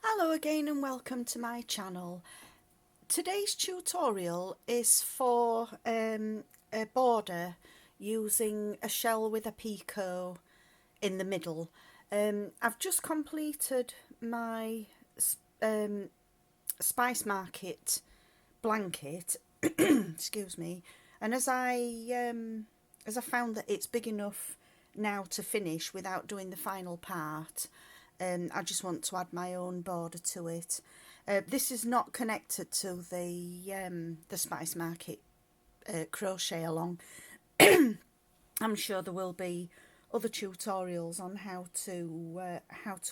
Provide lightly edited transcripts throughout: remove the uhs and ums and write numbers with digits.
Hello again and welcome to my channel. Today's tutorial is for a border using a shell with a picot in the middle. I've just completed my Spice Market blanket, excuse me, and as I found that it's big enough now to finish without doing the final part, I just want to add my own border to it. This is not connected to the Spice Market crochet along. I'm sure there will be other tutorials on how to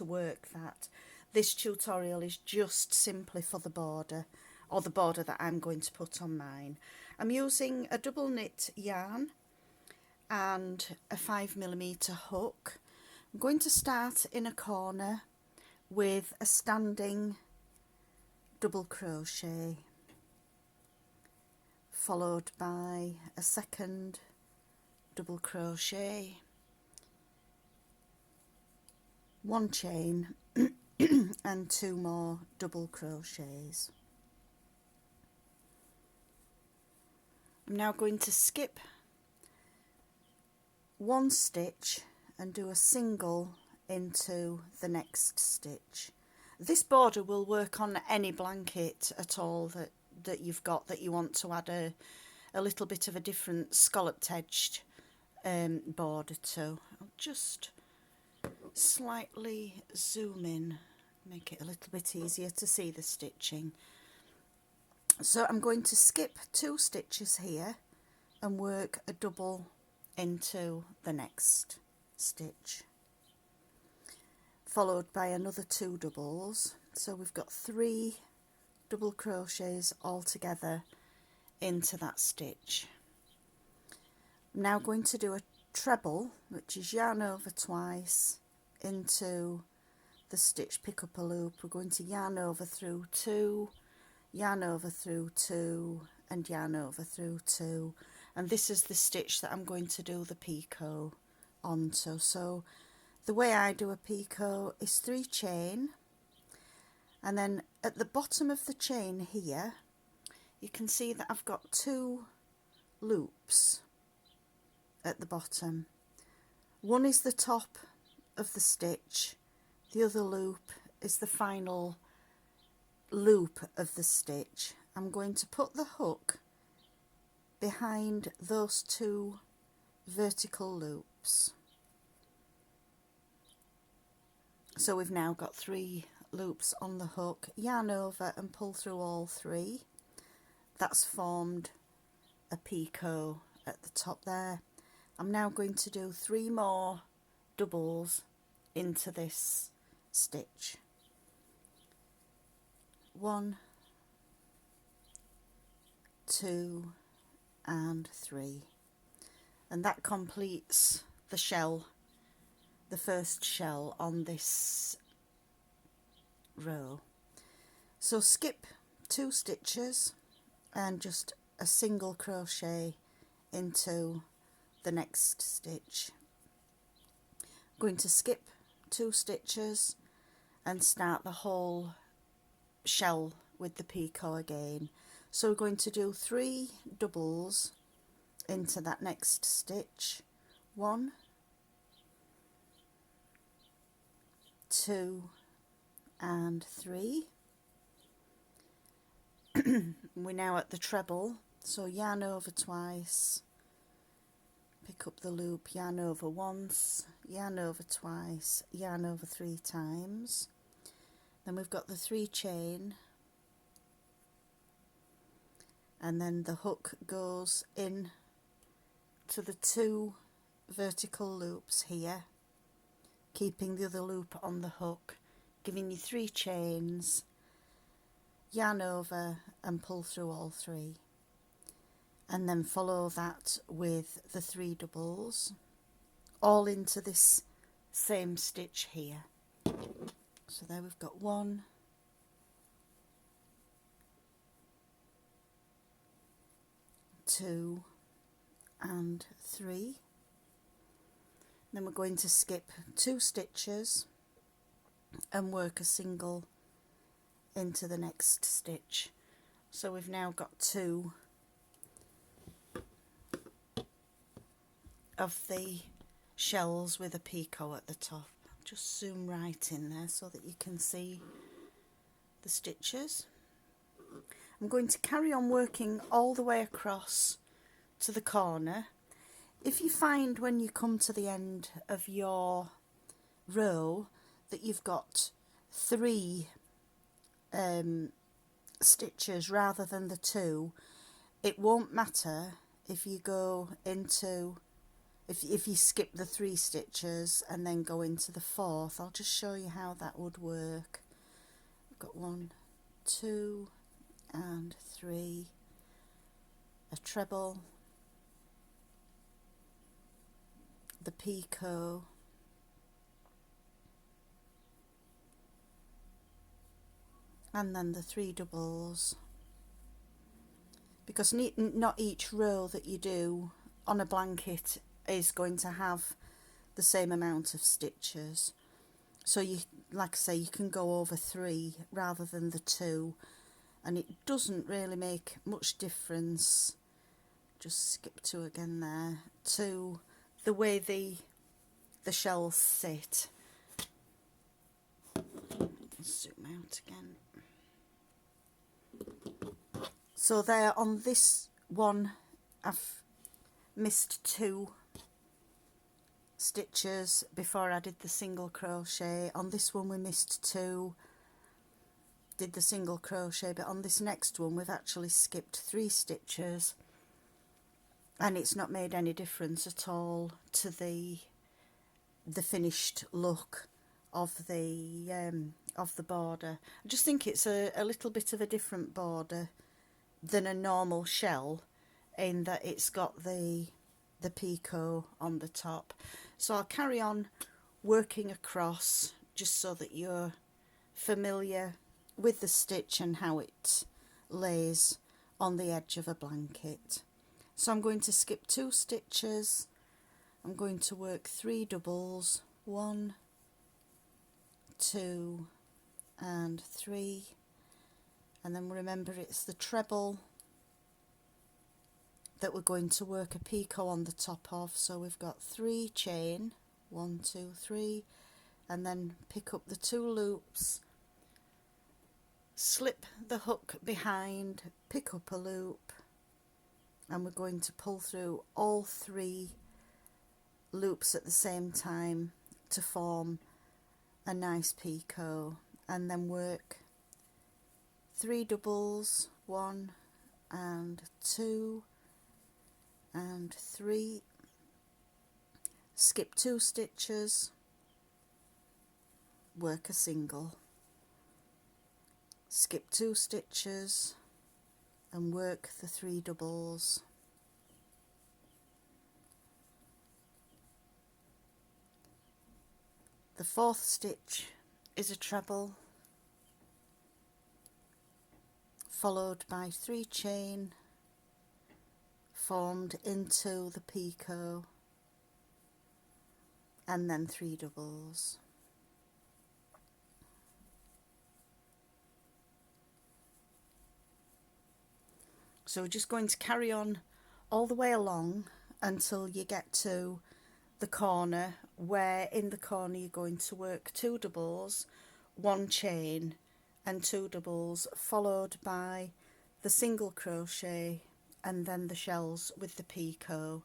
work that. This tutorial is just simply for the border, or the border that I'm going to put on mine. I'm using a double knit yarn and a 5mm hook. I'm going to start in a corner with a standing double crochet, followed by a second double crochet, one chain and two more double crochets. I'm now going to skip one stitch and do a single into the next stitch. This border will work on any blanket at all that you've got that you want to add a little bit of a different scalloped edged border to. I'll just slightly zoom in, make it a little bit easier to see the stitching. So I'm going to skip two stitches here and work a double into the next stitch, followed by another two doubles. So we've got three double crochets all together into that stitch. I'm now going to do a treble, which is yarn over twice into the stitch, pick up a loop. We're going to yarn over through two, yarn over through two, and yarn over through two, and this is the stitch that I'm going to do the picot onto. So the way I do a picot is 3 chain, and then at the bottom of the chain here you can see that I've got 2 loops at the bottom. One is the top of the stitch, the other loop is the final loop of the stitch. I'm going to put the hook behind those 2 vertical loops. So we've now got 3 loops on the hook, yarn over and pull through all 3. That's formed a picot at the top there. I'm now going to do 3 more doubles into this stitch. 1, 2 and 3, and that completes the shell, the first shell on this row. So skip 2 stitches and just a single crochet into the next stitch. I'm going to skip 2 stitches and start the whole shell with the picot again. So we're going to do 3 doubles into that next stitch. 1, 2 and 3. We're now at the treble, so yarn over twice, pick up the loop, yarn over once, yarn over twice, yarn over 3 times. Then we've got the 3 chain, and then the hook goes in to the 2 vertical loops here, keeping the other loop on the hook, giving you 3 chains, yarn over and pull through all 3, and then follow that with the 3 doubles all into this same stitch here. So there we've got 1, 2 and 3. Then we're going to skip 2 stitches and work a single into the next stitch. So we've now got 2 of the shells with a picot at the top. Just zoom right in there so that you can see the stitches. I'm going to carry on working all the way across to the corner. If you find when you come to the end of your row that you've got 3 stitches rather than the 2, it won't matter if you go into, if you skip the 3 stitches and then go into the 4th. I'll just show you how that would work. I've got 1, 2 and 3, a treble, the picot, and then the 3 doubles, because not each row that you do on a blanket is going to have the same amount of stitches. So you, like I say, you can go over 3 rather than the 2, and it doesn't really make much difference, just skip 2 again there, to the way the shells sit. Zoom out again. So there, on this one I've missed 2 stitches before I did the single crochet. On this one we missed 2, did the single crochet, but on this next one we've actually skipped 3 stitches, and it's not made any difference at all to the finished look of the border. I just think it's a little bit of a different border than a normal shell, in that it's got the picot on the top. So I'll carry on working across just so that you're familiar with the stitch and how it lays on the edge of a blanket. So I'm going to skip 2 stitches, I'm going to work 3 doubles, 1, 2 and 3, and then remember it's the treble that we're going to work a picot on the top of. So we've got 3 chain, 1, 2, 3, and then pick up the 2 loops, slip the hook behind, pick up a loop, and we're going to pull through all 3 loops at the same time to form a nice picot, and then work 3 doubles, 1 and 2 and 3, skip 2 stitches, work a single, skip 2 stitches and work the 3 doubles, the 4th stitch is a treble followed by 3 chain formed into the picot, and then 3 doubles. So we're just going to carry on all the way along until you get to the corner, where in the corner you're going to work 2 doubles, 1 chain and 2 doubles, followed by the single crochet and then the shells with the picot.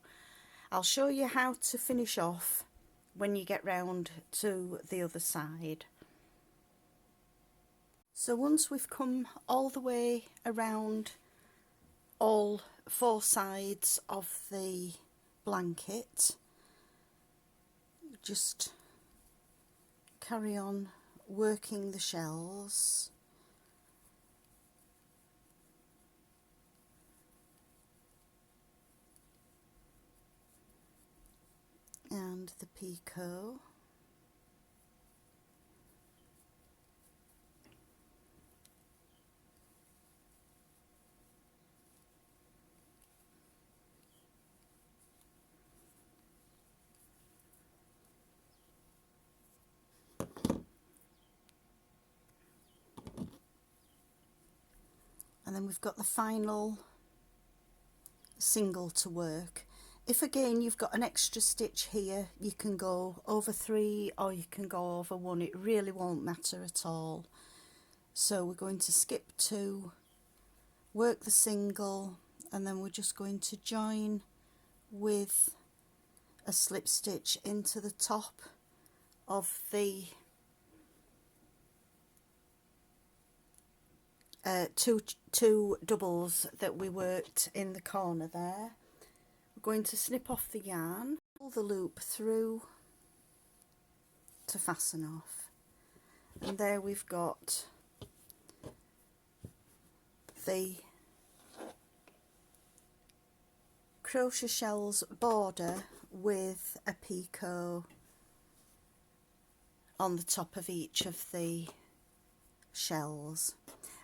I'll show you how to finish off when you get round to the other side. So once we've come all the way around all 4 sides of the blanket, just carry on working the shells. And the picot. and then we've got the final single to work. If again you've got an extra stitch here, you can go over 3 or you can go over 1, it really won't matter at all. So we're going to skip 2, work the single, and then we're just going to join with a slip stitch into the top of the two doubles that we worked in the corner there. We're going to snip off the yarn, pull the loop through to fasten off, and there we've got the crochet shells border with a picot on the top of each of the shells.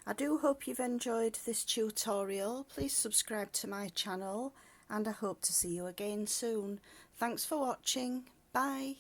I do hope you've enjoyed this tutorial. Please subscribe to my channel and I hope to see you again soon. Thanks for watching. Bye.